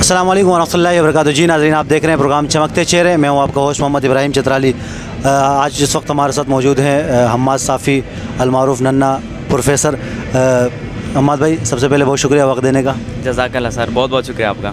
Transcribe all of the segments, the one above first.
अस्सलाम वालेकुम वरहमतुल्लाहि वबरकातुहू। जी नाज़रीन, आप देख रहे हैं प्रोग्राम चमकते चेहरे। मैं हूं आपका होस्ट मोहम्मद इब्राहिम चित्राली। आज इस वक्त हमारे साथ मौजूद हैं हम्माद साफ़ी अलमारूफ़ नन्ना प्रोफेसर। हम्माद भाई, सबसे पहले बहुत शुक्रिया वक्त देने का। जज़ाकल्लाह सर, बहुत बहुत शुक्रिया आपका।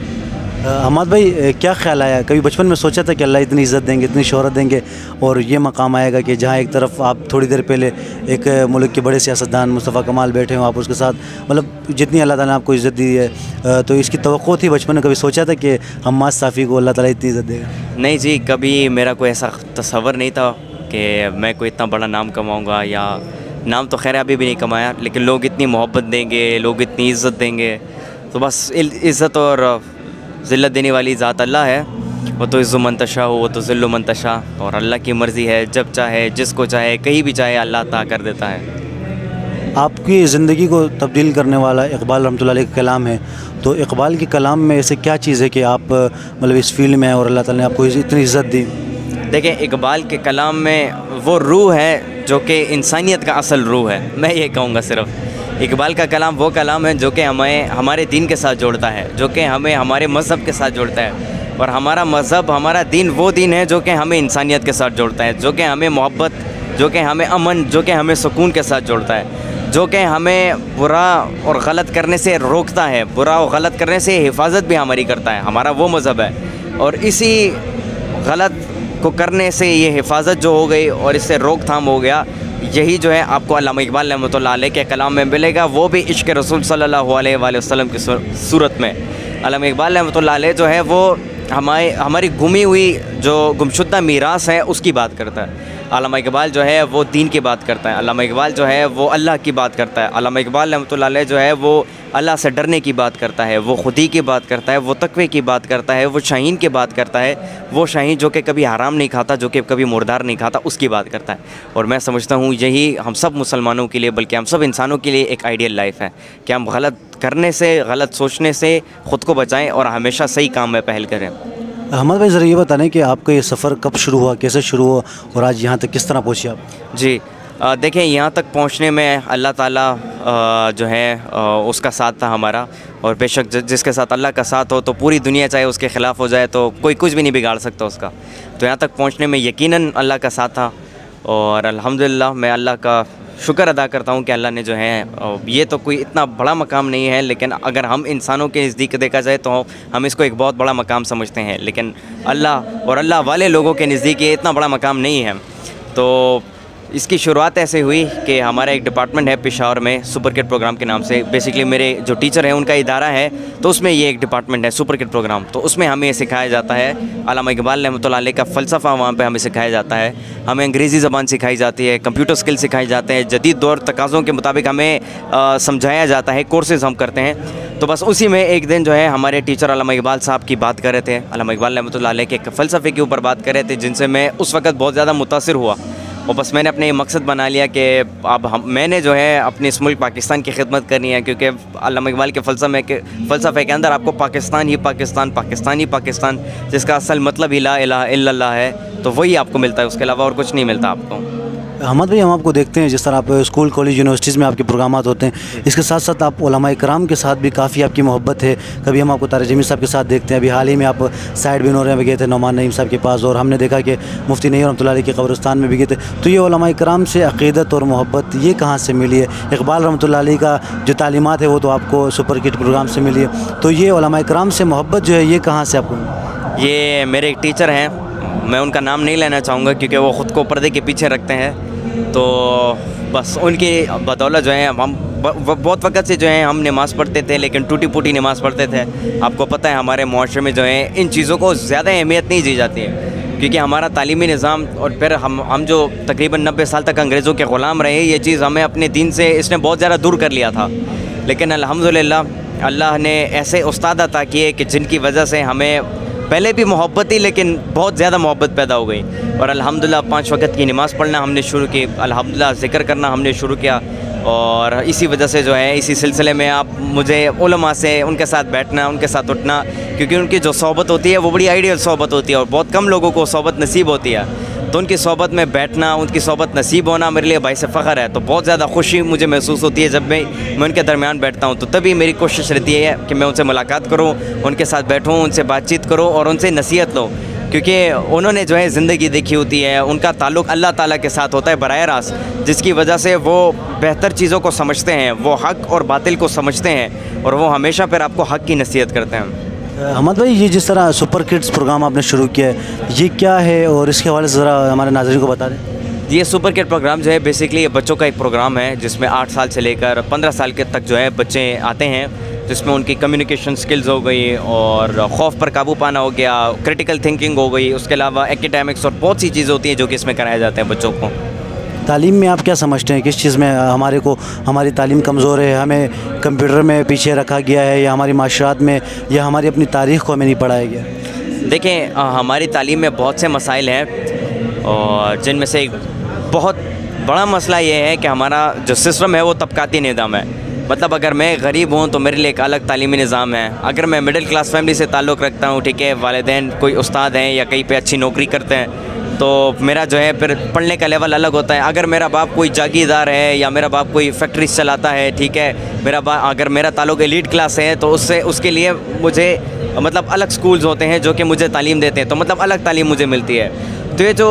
हम्माद भाई, क्या ख्याल आया, कभी बचपन में सोचा था कि अल्लाह इतनी इज़्ज़त देंगे, इतनी शोहरत देंगे और ये मकाम आएगा कि जहाँ एक तरफ आप थोड़ी देर पहले एक मुल्क के बड़े सियासतदान मुस्तफ़ा कमाल बैठे हो, आप उसके साथ मतलब जितनी अल्लाह ताला ने आपको इज़्ज़त दी है, तो इसकी तवक्को थी बचपन में? कभी सोचा था कि हम्माद साफ़ी को अल्लाह ताला इतनी इज़्ज़त देगा? नहीं जी, कभी मेरा कोई ऐसा तसव्वुर नहीं था कि मैं कोई इतना बड़ा नाम कमाऊँगा, या नाम तो खैर अभी भी नहीं कमाया, लेकिन लोग इतनी मोहब्बत देंगे, लोग इतनी इज़्ज़त देंगे। तो बस इज़्ज़त और ज़िल्लत देने वाली ज़ात अल्लाह है। वो तो इज़्ज़ु मन तशा हो, वो तो ज़िल्लु मन तशा, और अल्लाह की मर्ज़ी है, जब चाहे जिसको चाहे कहीं भी चाहे अल्लाह अता कर देता है। आपकी ज़िंदगी को तब्दील करने वाला इकबाल रहमतुल्लाह अलैह का कलाम है, तो इकबाल के कलाम में ऐसे क्या चीज़ है कि आप मतलब इस फील्ड में हैं और अल्लाह ताला ने आपको इतनी इज़्ज़त दी? देखिए, इकबाल के कलाम में वो रूह है जो कि इंसानियत का असल रूह है। मैं ये कहूँगा सिर्फ इकबाल का कलाम वो कलाम है जो कि हमें हमारे दीन के साथ जोड़ता है, जो कि हमें हमारे मज़हब के साथ जोड़ता है। और हमारा मज़हब, हमारा दीन वो दीन है जो कि हमें इंसानियत के साथ जोड़ता है, जो कि हमें मोहब्बत, जो कि हमें अमन, जो कि हमें सुकून के साथ जोड़ता है, जो कि हमें बुरा और गलत करने से रोकता है, बुरा और गलत करने से हिफाजत भी हमारी करता है। हमारा वो मज़हब है, और इसी गलत को करने से ये हिफाजत जो हो गई और इससे रोकथाम हो गया, यही जो है आपको अल्लामा इकबाल रहमतुल्लाह अलैह के कलाम में मिलेगा, वो भी इश्क़ रसूल सल्लल्लाहु अलैहि वसल्लम की सूरत में। अल्लामा इकबाल रहमतुल्लाह अलैह जो है वो हमारी गुमी हुई जो गुमशुदा मीरास है उसकी बात करता है। अल्लामा इकबाल जो है वो दीन की बात करता है, अल्लामा इकबाल जो है वो अल्लाह की बात करता है, अल्लामा इकबाल रहमतुल्लाह अलैह जो है वो अल्लाह से डरने की बात करता है, वो खुदी की बात करता है, वो तक़वे की बात करता है, वो शाहीन की बात करता है, वो शाहीन जो कि कभी हराम नहीं खाता, जो कि कभी मुर्दार नहीं खाता, उसकी बात करता है। और मैं समझता हूँ यही हम सब मुसलमानों के लिए, बल्कि हम सब इंसानों के लिए एक आइडियल लाइफ है कि हम गलत करने से, गलत सोचने से ख़ुद को बचाएँ और हमेशा सही काम में पहल करें। अहमद भाई, ज़रा ये बताएं कि आपका ये सफ़र कब शुरू हुआ, कैसे शुरू हुआ और आज यहाँ तक किस तरह पहुँचे आप? जी, देखें, यहाँ तक पहुँचने में अल्लाह ताला जो है उसका साथ था हमारा। और बेशक जिसके साथ अल्लाह का साथ हो तो पूरी दुनिया चाहे उसके ख़िलाफ़ हो जाए तो कोई कुछ भी नहीं बिगाड़ सकता उसका। तो यहाँ तक पहुँचने में यकीनन अल्लाह का साथ था, और अल्हम्दुलिल्लाह मैं अल्लाह का शुक्र अदा करता हूँ कि अल्लाह ने जो है, ये तो कोई इतना बड़ा मकाम नहीं है, लेकिन अगर हम इंसानों के नज़दीक देखा जाए तो हम इसको एक बहुत बड़ा मकाम समझते हैं, लेकिन अल्लाह और अल्लाह वाले लोगों के नज़दीक ये इतना बड़ा मकाम नहीं है। तो इसकी शुरुआत ऐसे हुई कि हमारा एक डिपार्टमेंट है पेशावर में, सुपर किड प्रोग्राम के नाम से। बेसिकली मेरे जो टीचर हैं उनका इदारा है, तो उसमें ये एक डिपार्टमेंट है सुपर किड प्रोग्राम। तो उसमें हमें सिखाया जाता है अल्लामा इकबाल रहमतुल्लाह अलैह का फ़लसफ़ा, वहाँ पे हमें सिखाया जाता है। हमें अंग्रेज़ी ज़बान सिखाई जाती है, कंप्यूटर स्किल सिखाए जाते हैं, जदीद दौर तकाज़ों के मुताबिक हमें समझाया जाता है, कोर्सेज़ हम करते हैं। तो बस उसी में एक दिन जो है हमारे टीचर अल्लामा इकबाल साहब की बात कर रहे थे, अल्लामा इकबाल रहमतुल्लाह अलैह के फ़लसफ़े के ऊपर बात कर रहे थे, जिनसे मैं उस वक़्त बहुत ज़्यादा मुतासिर हुआ। और बस मैंने अपने मकसद बना लिया कि अब मैंने जो है अपने इस मुल्क पाकिस्तान की खिदमत करनी है, क्योंकि अल्लामा इकबाल के फ़लसफ़े के अंदर आपको पाकिस्तान ही पाकिस्तान, पाकिस्तान ही पाकिस्तान, जिसका असल मतलब ही ला इलाहा इल्लल्लाह है, तो वही आपको मिलता है, उसके अलावा और कुछ नहीं मिलता आपको। अहमद भाई, हम आपको देखते हैं जिस तरह आप स्कूल, कॉलेज, यूनिवर्सिटीज़ में आपके प्रोग्रामात होते हैं, इसके साथ साथ आप उलमा इकराम के साथ भी काफ़ी आपकी मोहब्बत है। कभी हम आपको तारिक जमील साहब के साथ देखते हैं, अभी हाल ही में आप साइड बिनोरे में गए थे नौमान नईम साहब के पास, और हमने देखा कि मुफ्ती नईम रहमतुल्लाह अलैह के कब्रिस्तान में भी गए थे। तो ये उलमा इकराम से अक़ीदत और मोहब्बत ये कहाँ से मिली है? इकबाल रहमतुल्लाह अलैह का जो तालीमात है वो तो आपको सुपर किड प्रोग्राम से मिली है, तो ये उलमा इकराम से मोहब्बत जो है ये कहाँ से आपको? ये मेरे एक टीचर हैं, मैं उनका नाम नहीं लेना चाहूँगा क्योंकि वो ख़ुद को पर्दे के पीछे रखते हैं। तो बस उनकी बदौलत जो है हम बहुत वक्त से जो है हम नमाज़ पढ़ते थे, लेकिन टूटी फूटी नमाज़ पढ़ते थे। आपको पता है हमारे मुआशरे में जो है इन चीज़ों को ज़्यादा अहमियत नहीं दी जाती है, क्योंकि हमारा तालीमी निज़ाम, और फिर हम जो तकरीबन 90 साल तक अंग्रेज़ों के ग़ुलाम रहे, ये चीज़ हमें अपने दीन से इसने बहुत ज़्यादा दूर कर लिया था। लेकिन अल्हम्दुलिल्लाह अल्लाह ने ऐसे उस्ताद अता किए कि जिनकी वजह से हमें पहले भी मोहब्बत थी, लेकिन बहुत ज़्यादा मोहब्बत पैदा हो गई। और अल्हम्दुलिल्लाह 5 वक्त की नमाज़ पढ़ना हमने शुरू की, अल्हम्दुलिल्लाह ज़िक्र करना हमने शुरू किया, और इसी वजह से जो है इसी सिलसिले में आप मुझे उलमा से उनके साथ बैठना, उनके साथ उठना, क्योंकि उनकी जो सोबत होती है वो बड़ी आइडियल सोबत होती है और बहुत कम लोगों को सोबत नसीब होती है। तो उनकी सोबत में बैठना, उनकी सोबत नसीब होना मेरे लिए बाइस फ़ख्र है। तो बहुत ज़्यादा खुशी मुझे महसूस होती है जब मैं उनके दरमियान बैठता हूँ। तो तभी मेरी कोशिश रहती है कि मैं उनसे मुलाकात करूँ, उनके साथ बैठूँ, उनसे बातचीत करूँ और उनसे नसीहत लूँ, क्योंकि उन्होंने जो है ज़िंदगी देखी होती है, उनका ताल्लुक़ अल्लाह ताला के साथ होता है बराह रास्त, जिसकी वजह से वो बेहतर चीज़ों को समझते हैं, वो हक़ और बातिल को समझते हैं और वो हमेशा फिर आपको हक़ की नसीहत करते हैं। अहमद भाई, ये जिस तरह सुपर किड्स प्रोग्राम आपने शुरू किया है, ये क्या है और इसके हवाले से ज़रा हमारे नाज़रीन को बता दें। ये सुपर किड प्रोग्राम जो है बेसिकली ये बच्चों का एक प्रोग्राम है जिसमें 8 साल से लेकर 15 साल के तक जो है बच्चे आते हैं, जिसमें उनकी कम्युनिकेशन स्किल्स हो गई और खौफ पर काबू पाना हो गया, क्रिटिकल थिंकिंग हो गई, उसके अलावा एकेडमिक्स और बहुत सी चीज़ें होती हैं जो कि इसमें कराए जाते हैं बच्चों को। तालीम में आप क्या समझते हैं, किस चीज़ में हमारी तालीम कमज़ोर है, हमें कंप्यूटर में पीछे रखा गया है, या हमारी माशरात में, या हमारी अपनी तारीख़ को हमें नहीं पढ़ाया गया? देखें, हमारी तालीम में बहुत से मसाइल हैं और जिनमें से एक बहुत बड़ा मसला ये है कि हमारा जो सिस्टम है वो तबकाती निज़ाम है। मतलब अगर मैं गरीब हूँ तो मेरे लिए एक अलग तालीमी निज़ाम है, अगर मैं मिडिल क्लास फैमिली से ताल्लुक़ रखता हूँ, ठीक है, वालिदैन कोई उस्ताद हैं या कहीं पे अच्छी नौकरी करते हैं, तो मेरा जो है फिर पढ़ने का लेवल अलग होता है। अगर मेरा बाप कोई जागीरदार है या मेरा बाप कोई फैक्ट्री चलाता है, ठीक है, अगर मेरा ताल्लुक़ एलीट क्लास है तो उसके लिए मुझे मतलब अलग स्कूल्स होते हैं जो कि मुझे तालीम देते हैं, तो मतलब अलग तालीम मुझे मिलती है। तो ये जो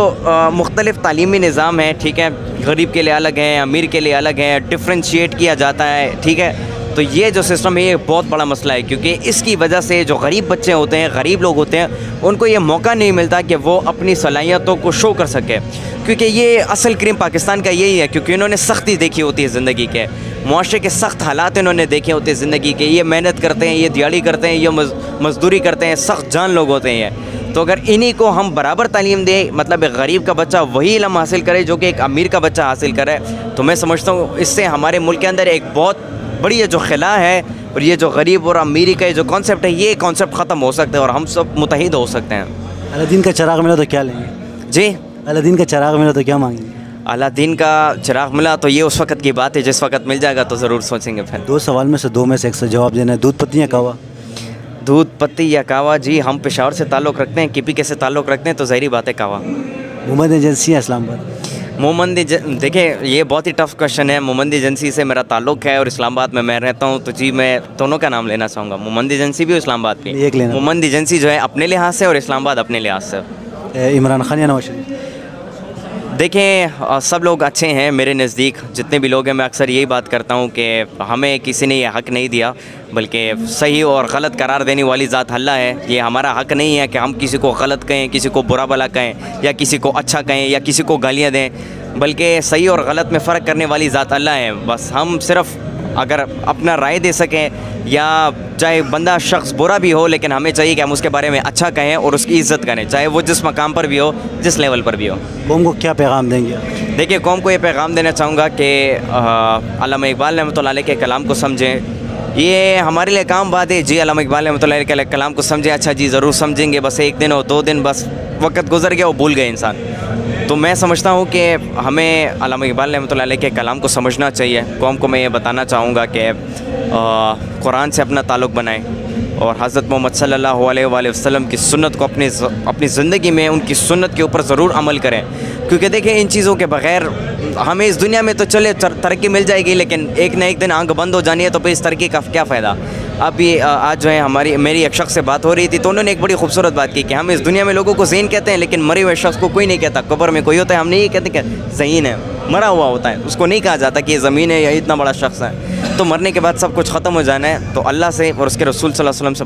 मुख्तलिफ़ तालीमी निज़ाम है, ठीक है, गरीब के लिए अलग है, अमीर के लिए अलग है, डिफ्रेंशिएट किया जाता है, ठीक है। तो ये जो सिस्टम है ये बहुत बड़ा मसला है, क्योंकि इसकी वजह से जो गरीब बच्चे होते हैं, गरीब लोग होते हैं, उनको ये मौका नहीं मिलता कि वो अपनी सलाहियतों को शो कर सके, क्योंकि ये असल क्रीम पाकिस्तान का यही है, क्योंकि इन्होंने सख्ती देखी होती है ज़िंदगी के, मुआशरे के सख्त हालात इन्होंने देखे होते हैं ज़िंदगी के। ये मेहनत करते हैं, ये दिहाड़ी करते हैं, ये मज़दूरी करते हैं, सख्त जान लोग होते हैं। तो अगर इन्हीं को हम बराबर तालीम दें, मतलब एक गरीब का बच्चा वही इल्म हासिल करे जो कि एक अमीर का बच्चा हासिल करे, तो मैं समझता हूँ इससे हमारे मुल्क के अंदर एक बहुत बड़ी ये जो खिला है और ये जो गरीब और अमीरी का जो कॉन्सेप्ट है, ये कॉन्सेप्ट ख़त्म हो सकता है और हम सब मुत्तहिद हो सकते हैं। अलादीन का चिराग मिला तो क्या लेंगे? जी, अलादीन का चिराग मिला तो क्या मांगेंगे? अलादीन का चिराग मिला तो ये उस वक़्त की बात है, जिस वक़्त मिल जाएगा तो ज़रूर सोचेंगे फिर। 2 सवाल में से 2 में से एक से जवाब देना है। दूध पत्ती या कहवा? दूध पत्ती या कहवा? जी, हम पेशावर से ताल्लुक़ रखते हैं, KPK से ताल्लुक़ रखते हैं, तो ज़ाहिरी बात है कहवा। मोहम्मद एजेंसी या इस्लामाबाद? देखिए, ये बहुत ही टफ़ क्वेश्चन है। मोहम्मद एजेंसी से मेरा ताल्लुक़ है और इस्लामाबाद में मैं रहता हूँ, तो जी मैं दोनों का नाम लेना चाहूँगा, मोहम्मद एजेंसी भी और इस्लामाबाद भी। एक लेना। मोहम्मद एजेंसी जो है अपने लिहाज से और इस्लामाबाद अपने लिहाज से। इमरान खान या नवाज शरीफ? देखें, सब लोग अच्छे हैं मेरे नज़दीक, जितने भी लोग हैं। मैं अक्सर यही बात करता हूँ कि हमें किसी ने ये हक़ नहीं दिया, बल्कि सही और गलत करार देने वाली ज़ात अल्लाह है। ये हमारा हक़ नहीं है कि हम किसी को गलत कहें, किसी को बुरा भला कहें, या किसी को अच्छा कहें, या किसी को गालियाँ दें, बल्कि सही और गलत में फ़र्क करने वाली ज़ात अल्लाह है। बस हम सिर्फ़ अगर अपना राय दे सकें, या चाहे बंदा शख्स बुरा भी हो, लेकिन हमें चाहिए कि हम उसके बारे में अच्छा कहें और उसकी इज़्ज़त करें, चाहे वो जिस मकाम पर भी हो, जिस लेवल पर भी हो। कौम को क्या पैगाम देंगे आप? देखिए, कौम को ये पैगाम देना चाहूँगा कि अल्लामा इकबाल रहमतुल्लाह अलैह के कलाम को समझें। ये हमारे लिए काम बात है जी, अल्लामा इकबाल रहमतुल्लाह अलैह के कलाम को समझें। अच्छा जी, ज़रूर समझेंगे, बस 1 दिन और 2 दिन बस वक्त गुजर गया, वो भूल गए इंसान। तो मैं समझता हूँ कि हमें अल्लामा इकबाल रहमतुल्लाह अलैह के कलाम को समझना चाहिए। कौम को मैं ये बताना चाहूँगा कि कुरान से अपना ताल्लुक़ बनाएं और हज़रत मोहम्मद सल्लल्लाहु अलैहि वसल्लम की सुन्नत को अपनी ज़िंदगी में उनकी सुन्नत के ऊपर ज़रूर अमल करें, क्योंकि देखें, इन चीज़ों के बग़ैर हमें इस दुनिया में तो चले तरक्की मिल जाएगी, लेकिन एक ना एक दिन आंख बंद हो जानी है, तो फिर इस तरक्की का क्या फ़ायदा। अभी आज जो है मेरी एक शख्स से बात हो रही थी, तो उन्होंने एक बड़ी खूबसूरत बात की कि हम इस दुनिया में लोगों को ज़हीन कहते हैं, लेकिन मरे हुए शख्स को कोई नहीं कहता। कब्र में कोई होता है, हम नहीं कहते कि ज़हीन है, मरा हुआ होता है, उसको नहीं कहा जाता कि ये ज़मीन है या इतना बड़ा शख्स है। तो मरने के बाद सब कुछ ख़त्म हो जाना है, तो अल्लाह से और उसके रसूल सल्लल्लाहु अलैहि वसल्लम से